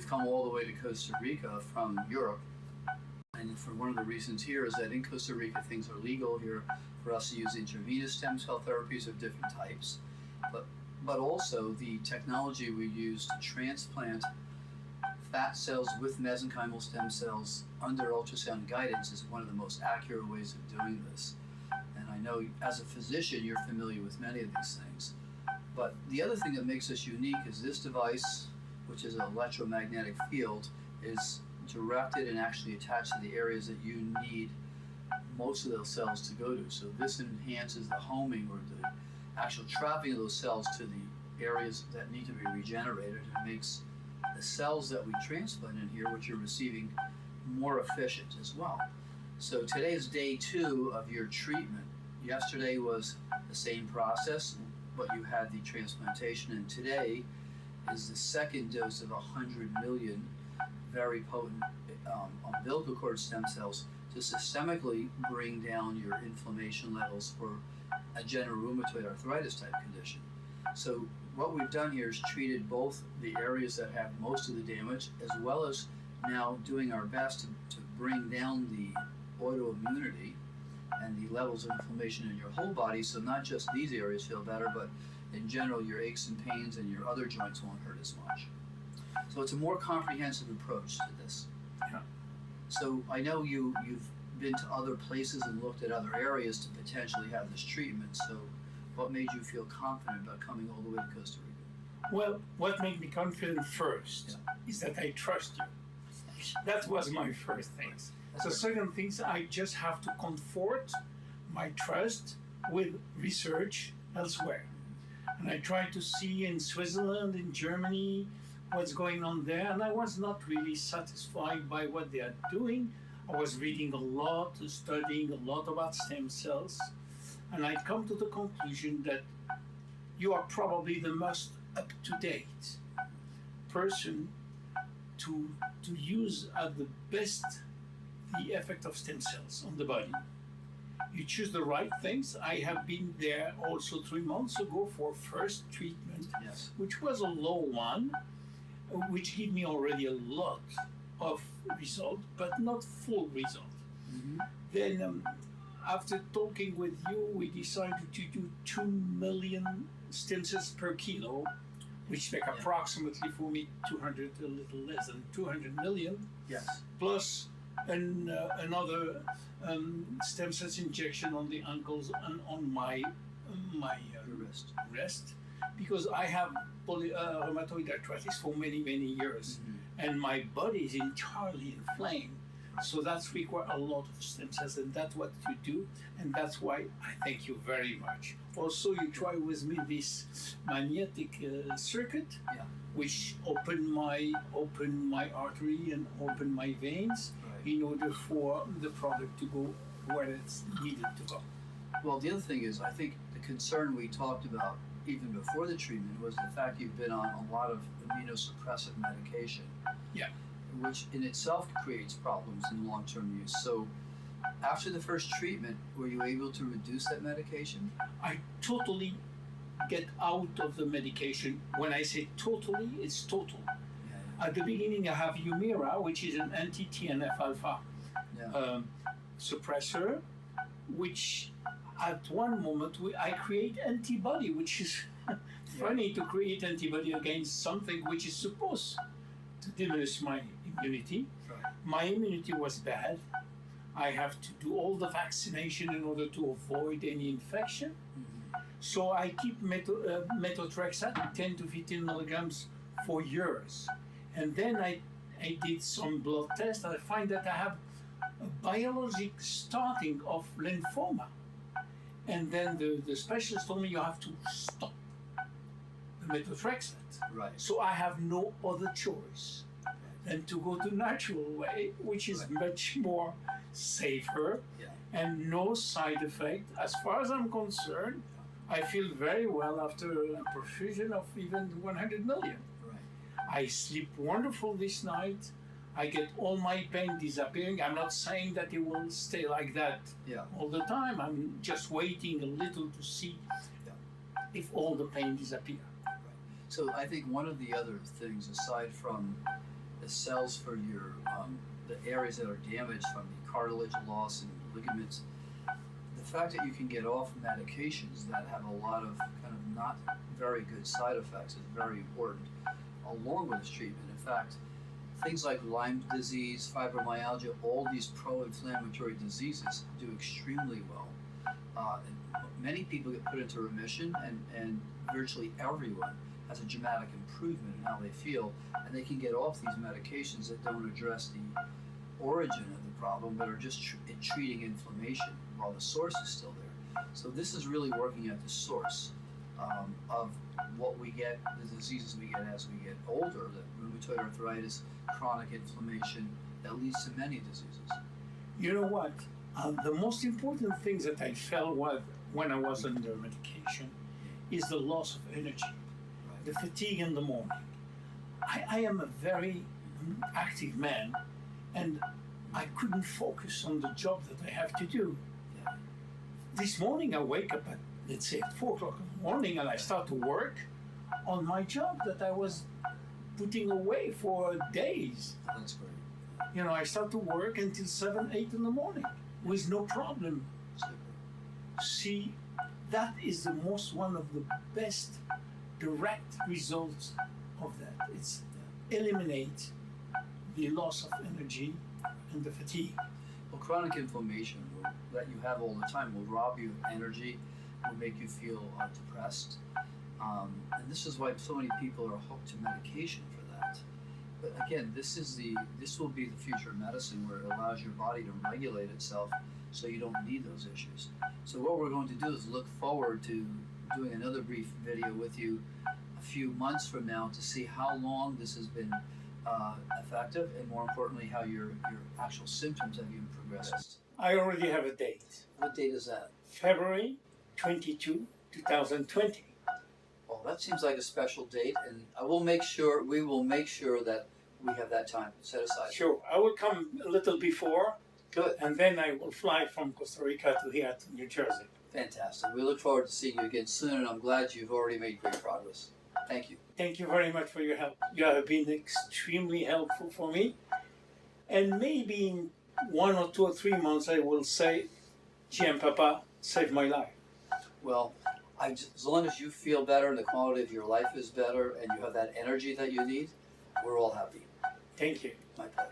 come all the way to Costa Rica from Europe. And for one of the reasons here is that in Costa Rica, things are legal here for us to use intravenous stem cell therapies of different types. But also the technology we use to transplant fat cells with mesenchymal stem cells under ultrasound guidance is one of the most accurate ways of doing this. And I know as a physician, you're familiar with many of these things. But the other thing that makes us unique is this device, which is an electromagnetic field, is directed and actually attached to the areas that you need most of those cells to go to. So this enhances the homing or the actual trapping of those cells to the areas that need to be regenerated. It makes the cells that we transplant in here, which you're receiving, more efficient as well. So today is day 2 of your treatment. Yesterday was the same process, but you had the transplantation, and today is the second dose of 100 million very potent umbilical cord stem cells to systemically bring down your inflammation levels for a general rheumatoid arthritis type condition. So what we've done here is treated both the areas that have most of the damage, as well as now doing our best to bring down the autoimmunity and the levels of inflammation in your whole body, so not just these areas feel better, but in general your aches and pains and your other joints won't hurt as much. So it's a more comprehensive approach to this. Yeah. So I know you've been to other places and looked at other areas to potentially have this treatment. So what made you feel confident about coming all the way to Costa Rica? Well, what made me confident first is that I trust you. That was my first thing. The second thing is I just have to comfort my trust with research elsewhere. And I tried to see in Switzerland, in Germany, what's going on there, and I was not really satisfied by what they are doing. I was reading a lot, studying a lot about stem cells, and I come to the conclusion that you are probably the most up-to-date person to use at the best the effect of stem cells on the body. You choose the right things. I have been there also 3 months ago for first treatment, which was a low one, which gave me already a lot of result, but not full result. Mm-hmm. Then after talking with you, we decided to do 2 million stem cells per kilo, which make approximately for me 200, a little less than 200 million, plus another stem cells injection on the ankles and on my wrist, because I have rheumatoid arthritis for many years, and my body is entirely inflamed. So that's require a lot of stem cells, and that's what you do, and that's why I thank you very much. Also, you try with me this magnetic circuit, which open my artery and open my veins in order for the product to go where it's needed to go. Well, the other thing is, I think the concern we talked about even before the treatment was the fact you've been on a lot of immunosuppressive medication. Which in itself creates problems in long-term use. So after the first treatment, were you able to reduce that medication? I totally get out of the medication. When I say totally, it's total. At the beginning, I have Humira, which is an anti-TNF-alpha suppressor, which at one moment I create antibody, which is funny to create antibody against something which is supposed to diminish my immunity. My immunity was bad. I have to do all the vaccination in order to avoid any infection. So I keep methotrexate, 10 to 15 milligrams for years. And then I did some blood tests, and I find that I have a biologic starting of lymphoma. And then the specialist told me you have to stop the methotrexate. So I have no other choice than to go the natural way, which is much more safer and no side effect. As far as I'm concerned, I feel very well after a perfusion of even 100 million. I sleep wonderful this night. I get all my pain disappearing. I'm not saying that it will stay like that all the time. I'm just waiting a little to see if all the pain disappears. So I think one of the other things, aside from the the cells for your the areas that are damaged from the cartilage loss and ligaments. The fact that you can get off medications that have a lot of kind of not very good side effects is very important, along with this treatment. In fact, things like Lyme disease, fibromyalgia, all these pro-inflammatory diseases do extremely well. Many people get put into remission, and virtually everyone has a dramatic improvement in how they feel, and they can get off these medications that don't address the origin of the problem, but are just treating inflammation while the source is still there. So this is really working at the source of what we get, the diseases we get as we get older, the rheumatoid arthritis, chronic inflammation that leads to many diseases. You know what? The most important things that I felt when I was under medication is the loss of energy, Right. the fatigue in the morning. I am a very active man, and I couldn't focus on the job that I have to do. Yeah. This morning I wake up at, let's say, 4 o'clock in the morning, and I start to work on my job that I was putting away for days. That's great. You know, I start to work until 7, 8 in the morning with no problem. Super. See, that is the most one of the best direct results of that. It's eliminate the loss of energy and the fatigue. Well, chronic inflammation that you have all the time will rob you of energy, will make you feel depressed. And this is why so many people are hooked to medication for that. But again, this will be the future of medicine, where it allows your body to regulate itself so you don't need those issues. So what we're going to do is look forward to doing another brief video with you a few months from now to see how long this has been effective, and more importantly, how your actual symptoms have even progressed. I already have a date. What date is that? February 22, 2020. Well, that seems like a special date, and we will make sure that we have that time set aside. Sure, I will come a little before, Good. and then I will fly from Costa Rica to here to New Jersey. Fantastic. We look forward to seeing you again soon, and I'm glad you've already made great progress. Thank you. Thank you very much for your help. You have been extremely helpful for me. And maybe in 1 or 2 or 3 months I will say, Giampapa saved my life. Well, as long as you feel better and the quality of your life is better and you have that energy that you need, we're all happy. Thank you. My pleasure.